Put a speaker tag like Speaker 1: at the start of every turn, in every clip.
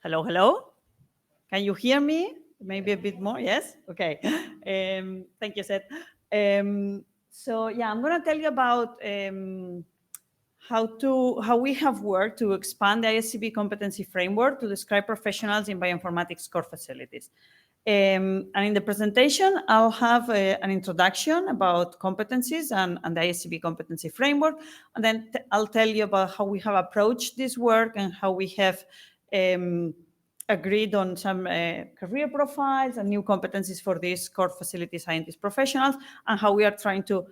Speaker 1: Hello, hello. Can you hear me? Maybe a bit more, yes? Okay. Thank you, Seth. So yeah, I'm gonna tell you about how we have worked to expand the ISCB competency framework to describe professionals in bioinformatics core facilities. And in the presentation, I'll have an introduction about competencies and the ISCB competency framework, and then I'll tell you about how we have approached this work and how we have agreed on some career profiles and new competencies for these core facility scientist professionals, and how we are trying to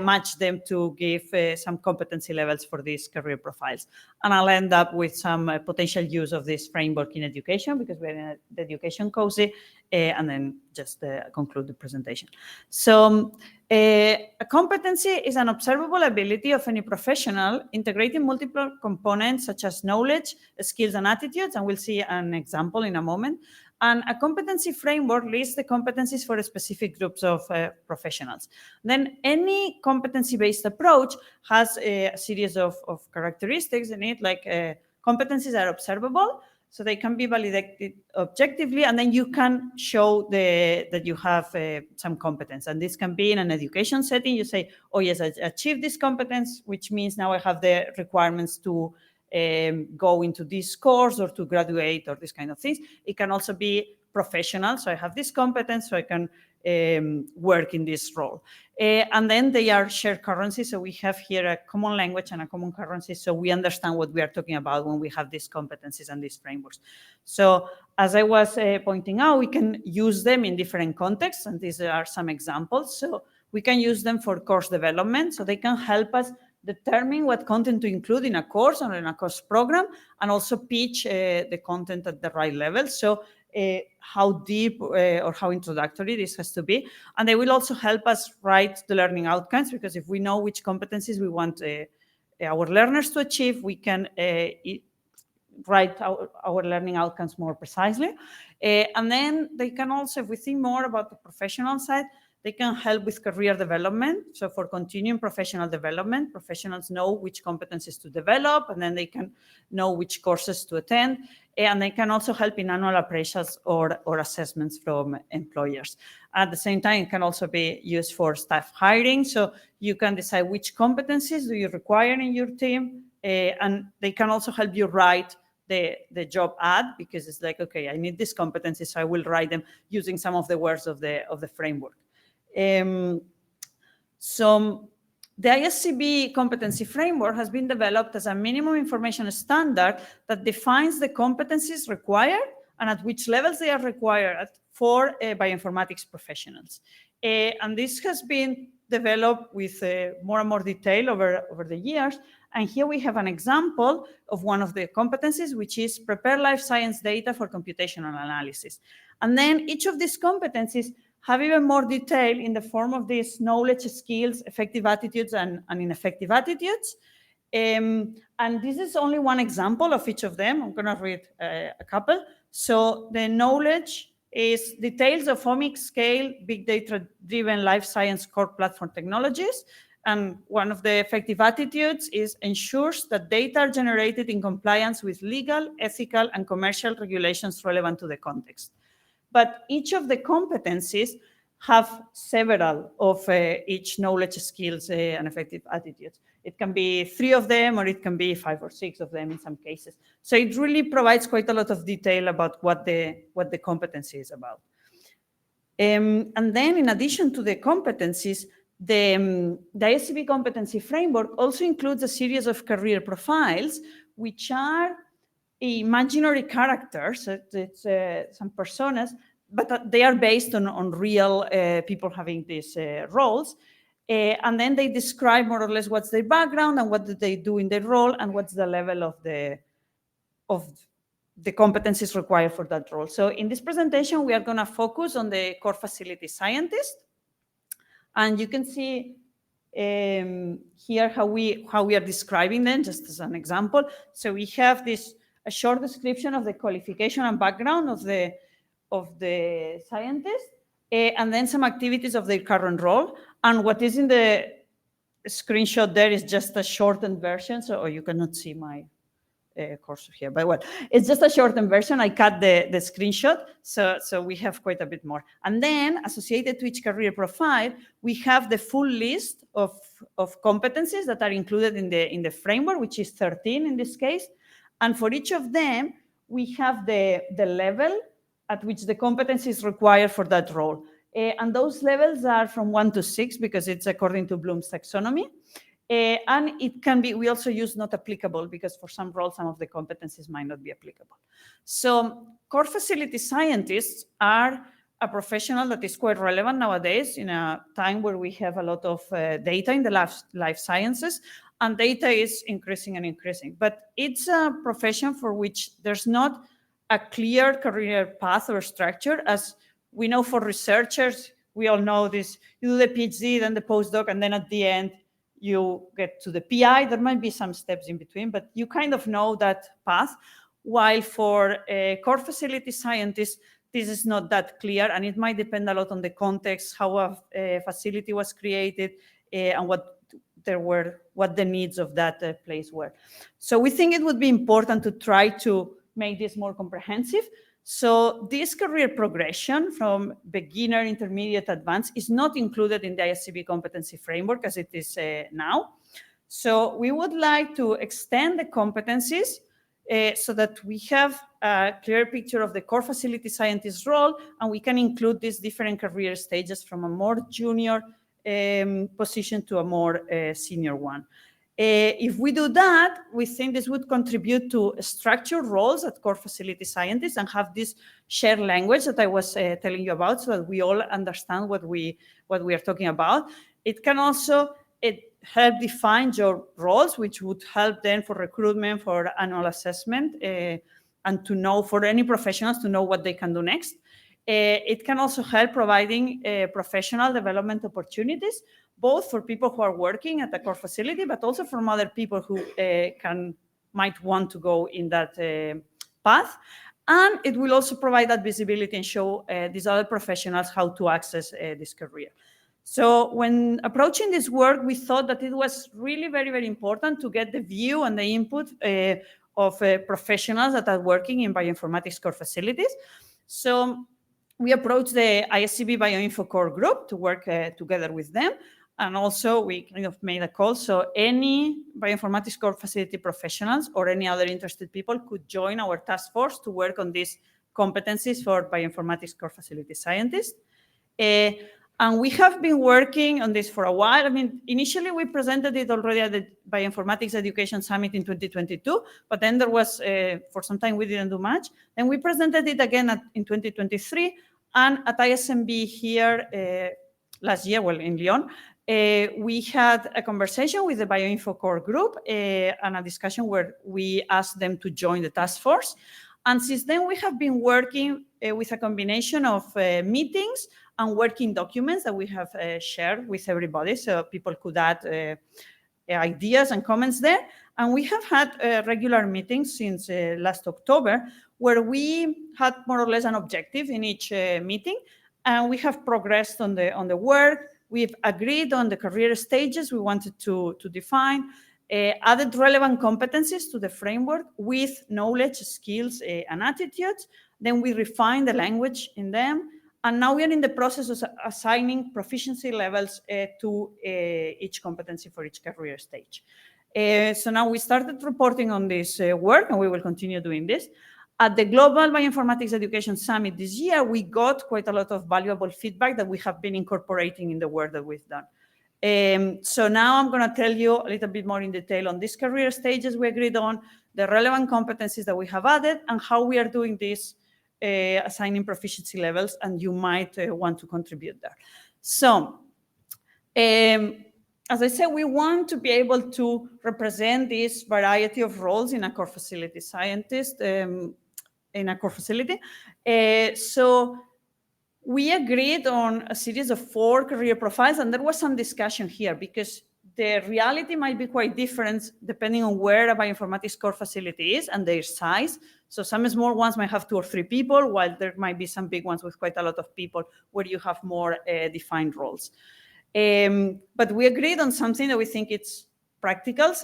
Speaker 1: match them to give some competency levels for these career profiles. And I'll end up with some potential use of this framework in education, because we're in the education cozy, and then just conclude the presentation. So a competency is an observable ability of any professional integrating multiple components such as knowledge, skills, and attitudes, and we'll see an example in a moment. And a competency framework lists the competencies for specific groups of professionals. Then any competency-based approach has a series of characteristics in it, like competencies are observable, so they can be validated objectively, and then you can show that you have some competence. And this can be in an education setting. You say, oh yes, I achieved this competence, which means now I have the requirements to go into this course or to graduate or this kind of things. It can also be professional. So I have this competence, so I can work in this role. And then they are shared currency. So we have here a common language and a common currency. So we understand what we are talking about when we have these competencies and these frameworks. So as I was pointing out, we can use them in different contexts. And these are some examples. So we can use them for course development. So they can help us determine what content to include in a course or in a course program, and also pitch the content at the right level. So how deep or how introductory this has to be. And they will also help us write the learning outcomes, because if we know which competencies we want our learners to achieve, we can write our learning outcomes more precisely. And then they can also, if we think more about the professional side, they can help with career development. So for continuing professional development, professionals know which competencies to develop, and then they can know which courses to attend. And they can also help in annual appraisals or assessments from employers. At the same time, it can also be used for staff hiring. So you can decide which competencies do you require in your team. And they can also help you write the job ad, because it's like, okay, I need these competencies, so I will write them using some of the words of the framework. So the ISCB competency framework has been developed as a minimum information standard that defines the competencies required and at which levels they are required for bioinformatics professionals. And this has been developed with more and more detail over the years. And here we have an example of one of the competencies, which is prepare life science data for computational analysis. And then each of these competencies have even more detail in the form of these knowledge, skills, effective attitudes, and ineffective attitudes. And this is only one example of each of them. I'm going to read a couple. So the knowledge is details of omics scale, big data-driven life science core platform technologies. And one of the effective attitudes is ensures that data are generated in compliance with legal, ethical, and commercial regulations relevant to the context. But each of the competencies have several of each knowledge, skills, and effective attitudes. It can be 3 of them, or it can be 5 or 6 of them in some cases. So it really provides quite a lot of detail about what the competency is about. And then in addition to the competencies, the ISCB competency framework also includes a series of career profiles, which are imaginary characters. It's some personas, but they are based on real people having these roles. And then they describe more or less what's their background and what do they do in their role and what's the level of the competencies required for that role. So in this presentation, we are going to focus on the core facility scientist. And you can see here how we are describing them, just as an example. So we have a short description of the qualification and background of the scientist, and then some activities of their current role. And what is in the screenshot there is just a shortened version, so you cannot see my course here. But well, it's just a shortened version. I cut the screenshot, so we have quite a bit more. And then associated to each career profile, we have the full list of competencies that are included in the framework, which is 13 in this case. And for each of them, we have the level at which the competence is required for that role. And those levels are from 1 to 6 because it's according to Bloom's taxonomy. And it can be, we also use not applicable because for some roles, some of the competencies might not be applicable. So core facility scientists are a professional that is quite relevant nowadays in a time where we have a lot of data in the life sciences, and data is increasing and increasing. But it's a profession for which there's not a clear career path or structure. As we know for researchers, we all know this, you do the PhD, then the postdoc, and then at the end, you get to the PI. There might be some steps in between, but you kind of know that path. While for core facility scientists, this is not that clear, and it might depend a lot on the context, how a facility was created, and what the needs of that place were. So we think it would be important to try to make this more comprehensive. So this career progression from beginner, intermediate, advanced is not included in the ISCB competency framework as it is now. So we would like to extend the competencies so that we have a clear picture of the core facility scientist role, and we can include these different career stages from a more junior position to a more senior one. If we do that, we think this would contribute to structured roles at core facility scientists and have this shared language that I was telling you about, so that we all understand what we are talking about. It can also help define your roles, which would help then for recruitment, for annual assessment, and to know for any professionals to know what they can do next. It can also help providing professional development opportunities, both for people who are working at the core facility, but also from other people who might want to go in that path. And it will also provide that visibility and show these other professionals how to access this career. So when approaching this work, we thought that it was really very, very important to get the view and the input of professionals that are working in bioinformatics core facilities. So we approached the ISCB Bioinfo Core Group to work together with them. And also we kind of made a call. So any bioinformatics core facility professionals or any other interested people could join our task force to work on these competencies for bioinformatics core facility scientists. And we have been working on this for a while. I mean, initially we presented it already at the Bioinformatics Education Summit in 2022, but then there was, for some time we didn't do much. Then we presented it again in 2023, and at ISMB here last year, well, in Lyon, we had a conversation with the Bioinfo Core Group and a discussion where we asked them to join the task force. And since then, we have been working with a combination of meetings and working documents that we have shared with everybody, so people could add ideas and comments there. And we have had regular meetings since last October, where we had more or less an objective in each meeting, and we have progressed on the work. We've agreed on the career stages we wanted to define, added relevant competencies to the framework with knowledge, skills, and attitudes. Then we refined the language in them. And now we are in the process of assigning proficiency levels to each competency for each career stage. So now we started reporting on this work, and we will continue doing this. At the Global Bioinformatics Education Summit this year, we got quite a lot of valuable feedback that we have been incorporating in the work that we've done. So now I'm going to tell you a little bit more in detail on these career stages we agreed on, the relevant competencies that we have added, and how we are doing this, assigning proficiency levels, and you might want to contribute there. So, as I said, we want to be able to represent this variety of roles in a core facility scientist, in a core facility. So we agreed on a series of 4 career profiles, and there was some discussion here because the reality might be quite different depending on where a bioinformatics core facility is and their size. So some small ones might have 2 or 3 people, while there might be some big ones with quite a lot of people where you have more defined roles. But we agreed on something that we think it's practical,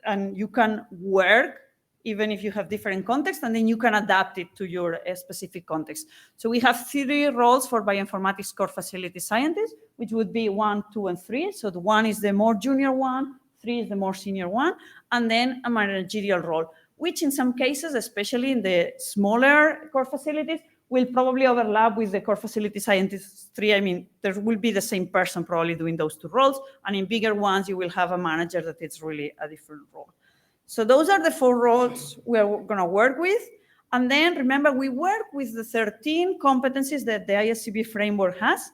Speaker 1: and you can work even if you have different contexts, and then you can adapt it to your specific context. So we have 3 roles for bioinformatics core facility scientists, which would be 1, 2, and 3. So the 1 is the more junior one, 3 is the more senior one, and then a managerial role, which in some cases, especially in the smaller core facilities, will probably overlap with the core facility scientists 3. I mean, there will be the same person probably doing those 2 roles, and in bigger ones, you will have a manager that is really a different role. So those are the 4 roles we're going to work with. And then remember, we work with the 13 competencies that the ISCB framework has.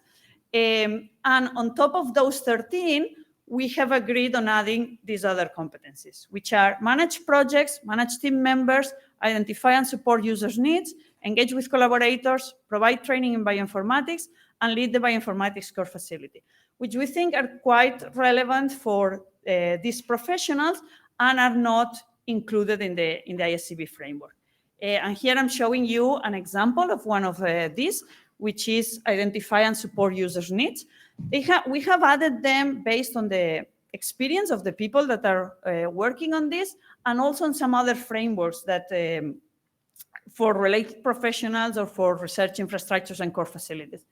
Speaker 1: And on top of those 13, we have agreed on adding these other competencies, which are manage projects, manage team members, identify and support users' needs, engage with collaborators, provide training in bioinformatics, and lead the bioinformatics core facility, which we think are quite relevant for these professionals and are not included in the ISCB framework. And here I'm showing you an example of one of these, which is identify and support users' needs. We have added them based on the experience of the people that are working on this, and also on some other frameworks that for related professionals or for research infrastructures and core facilities.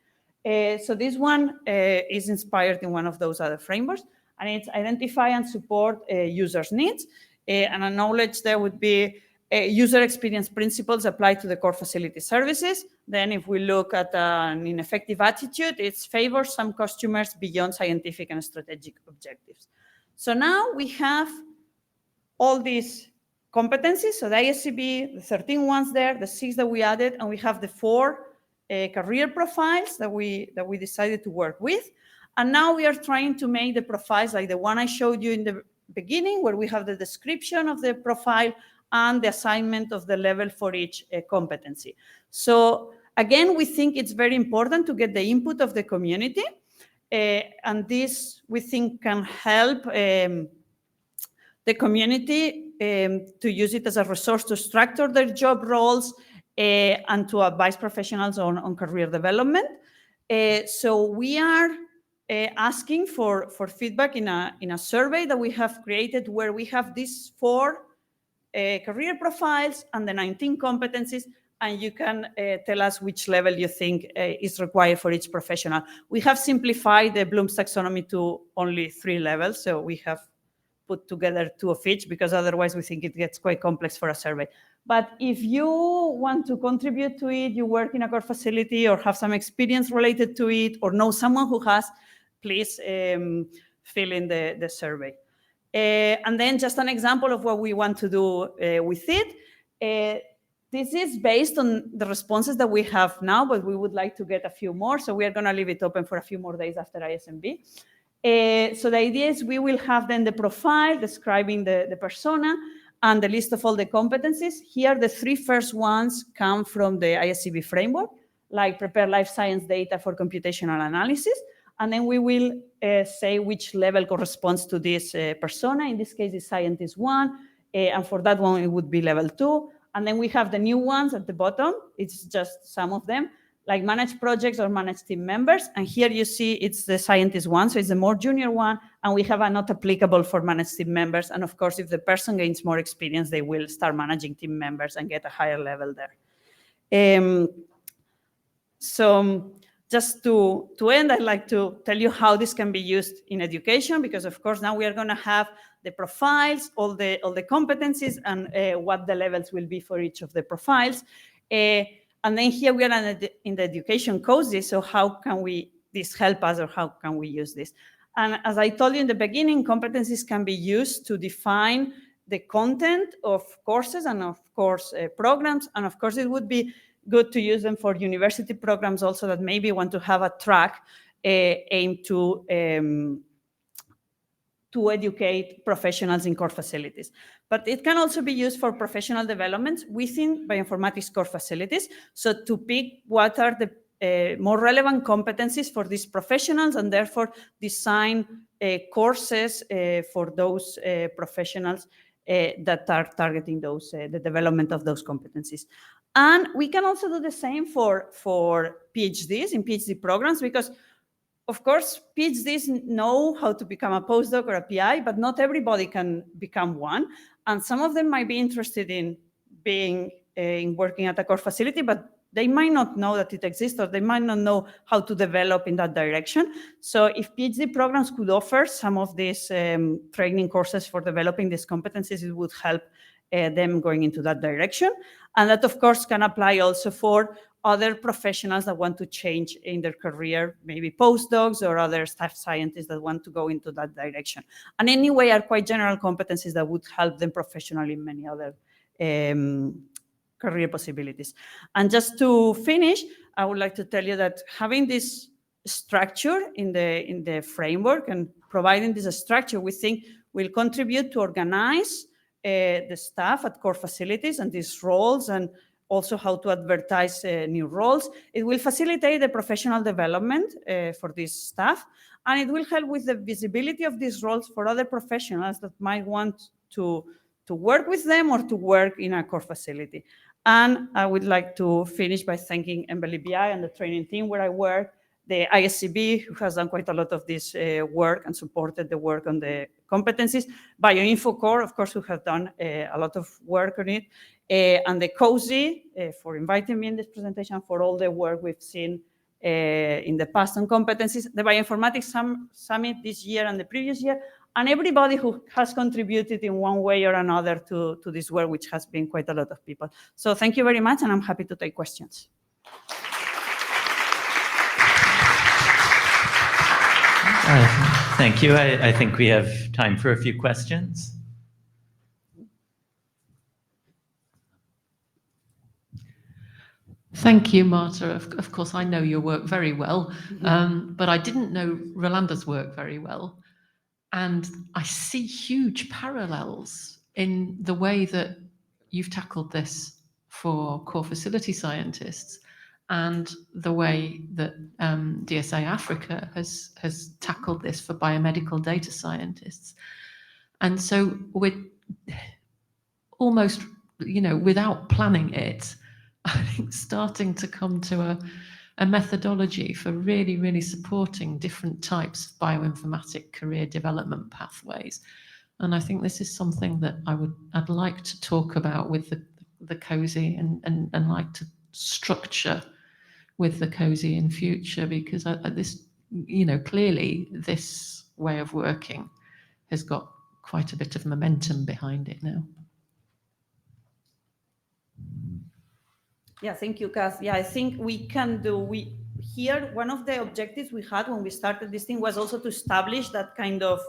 Speaker 1: So this one is inspired in one of those other frameworks, and it's identify and support users' needs. And a knowledge there would be user experience principles applied to the core facility services. Then if we look at an ineffective attitude, it favors some customers beyond scientific and strategic objectives. So now we have all these competencies. So the ISCB, the 13 ones there, the 6 that we added, and we have the 4 career profiles that we decided to work with. And now we are trying to make the profiles like the one I showed you in the beginning, where we have the description of the profile and the assignment of the level for each competency. So again, we think it's very important to get the input of the community. And this, we think, can help the community to use it as a resource to structure their job roles and to advise professionals on career development. So we are asking for feedback in a survey that we have created, where we have these 4 career profiles and the 19 competencies, and you can tell us which level you think is required for each professional. We have simplified the Bloom's taxonomy to only 3 levels, so we have put together 2 of each, because otherwise we think it gets quite complex for a survey. But if you want to contribute to it, you work in a core facility or have some experience related to it, or know someone who has, please fill in the survey. And then just an example of what we want to do with it. This is based on the responses that we have now, but we would like to get a few more. So we are going to leave it open for a few more days after ISMB. So the idea is we will have then the profile describing the persona and the list of all the competencies. Here, the 3 first ones come from the ISCB framework, like prepare life science data for computational analysis. And then we will say which level corresponds to this persona. In this case, it's scientist 1. And for that one, it would be level 2. And then we have the new ones at the bottom. It's just some of them, like manage projects or manage team members. And here you see it's the scientist 1, so it's the more junior one. And we have a not applicable for managed team members. And of course, if the person gains more experience, they will start managing team members and get a higher level there. So just to end, I'd like to tell you how this can be used in education, because of course now we are going to have the profiles, all the competencies, and what the levels will be for each of the profiles. And then here we are in the education courses. So how can this help us, or how can we use this? And as I told you in the beginning, competencies can be used to define the content of courses and of course programs. And of course, it would be good to use them for university programs also that maybe want to have a track aimed to educate professionals in core facilities. But it can also be used for professional development within bioinformatics core facilities. So to pick what are the more relevant competencies for these professionals, and therefore design courses for those professionals that are targeting those the development of those competencies. And we can also do the same for PhDs in PhD programs, because of course, PhDs know how to become a postdoc or a PI, but not everybody can become one. And some of them might be interested in being in working at a core facility, but they might not know that it exists, or they might not know how to develop in that direction. So if PhD programs could offer some of these training courses for developing these competencies, it would help them going into that direction. And that, of course, can apply also for other professionals that want to change in their career, maybe postdocs or other staff scientists that want to go into that direction. And anyway, are quite general competencies that would help them professionally in many other career possibilities. And just to finish, I would like to tell you that having this structure in the framework and providing this structure, we think will contribute to organize the staff at core facilities and these roles, and also how to advertise new roles. It will facilitate the professional development for this staff, and it will help with the visibility of these roles for other professionals that might want to work with them or to work in a core facility. And I would like to finish by thanking MBLBI and the training team where I work, the ISCB, who has done quite a lot of this work and supported the work on the competencies, Bioinfo Core, of course, who have done a lot of work on it, and the COSI for inviting me in this presentation, for all the work we've seen in the past on competencies, the Bioinformatics Summit this year and the previous year, and everybody who has contributed in one way or another to this work, which has been quite a lot of people. So thank you very much, and I'm happy to take questions.
Speaker 2: Thank you. I think we have time for a few questions.
Speaker 3: Thank you, Marta. Of course, I know your work very well, but I didn't know Rolanda's work very well. And I see huge parallels in the way that you've tackled this for core facility scientists and the way that DSA Africa has tackled this for biomedical data scientists. And so we're almost, without planning it, I think starting to come to a methodology for really, really supporting different types of bioinformatic career development pathways. And I think this is something that I'd like to talk about with the COSI and like to structure with the COSI in future, because clearly this way of working has got quite a bit of momentum behind it now.
Speaker 1: Yeah, thank you, Kath. Yeah, I think we can do, here, one of the objectives we had when we started this thing was also to establish that kind of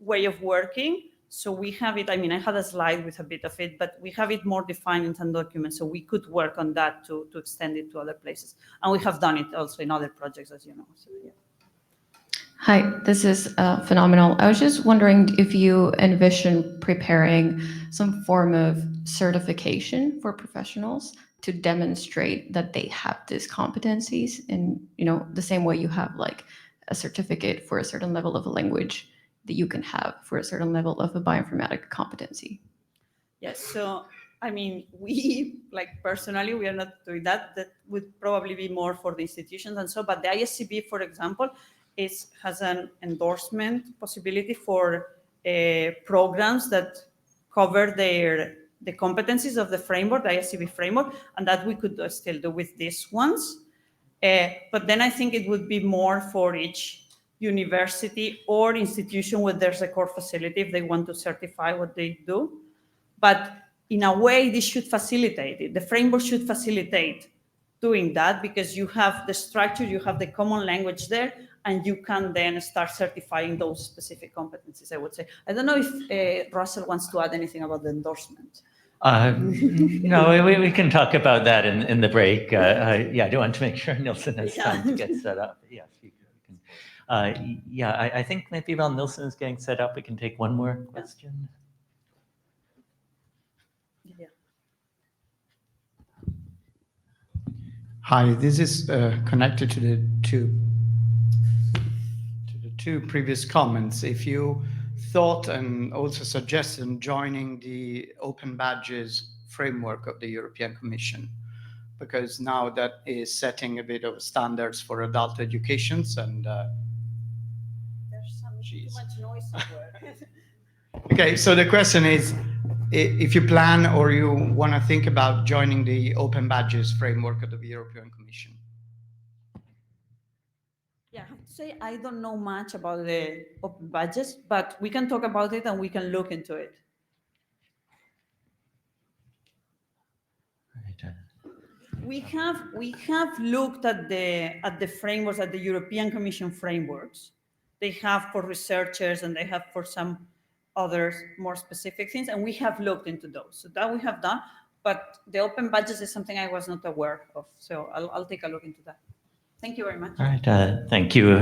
Speaker 1: way of working. So we have it, I had a slide with a bit of it, but we have it more defined in some documents, so we could work on that to extend it to other places. And we have done it also in other projects, as you know. So, yeah.
Speaker 4: Hi, this is phenomenal. I was just wondering if you envision preparing some form of certification for professionals to demonstrate that they have these competencies in, the same way you have like a certificate for a certain level of a language that you can have for a certain level of a bioinformatic competency.
Speaker 1: Yes, so we, personally, we are not doing that. That would probably be more for the institutions and so, but the ISCB, for example, has an endorsement possibility for programs that cover the competencies of the framework, the ISCB framework, and that we could still do with these ones. But then I think it would be more for each university or institution where there's a core facility if they want to certify what they do. But in a way, this should facilitate it. The framework should facilitate doing that because you have the structure, you have the common language there, and you can then start certifying those specific competencies, I would say. I don't know if Russell wants to add anything about the endorsement.
Speaker 2: No, we can talk about that in the break. I do want to make sure Nilsson has time to get set up. Yes, you can. I think maybe while Nilsson is getting set up, we can take one more question.
Speaker 1: Yeah.
Speaker 5: Hi, this is connected to the two previous comments. If you thought and also suggested joining the open badges framework of the European Commission, because now that is setting a bit of standards for adult educations and
Speaker 1: there's too much noise somewhere.
Speaker 5: Okay, so the question is, if you plan or you want to think about joining the open badges framework of the European Commission.
Speaker 1: Yeah, I have to say I don't know much about the open badges, but we can talk about it and we can look into it.
Speaker 2: Right,
Speaker 1: We have looked at the frameworks, at the European Commission frameworks. They have for researchers and they have for some other more specific things, and we have looked into those. So that we have done, but the open badges is something I was not aware of. So I'll take a look into that. Thank you very much.
Speaker 2: All right, thank you.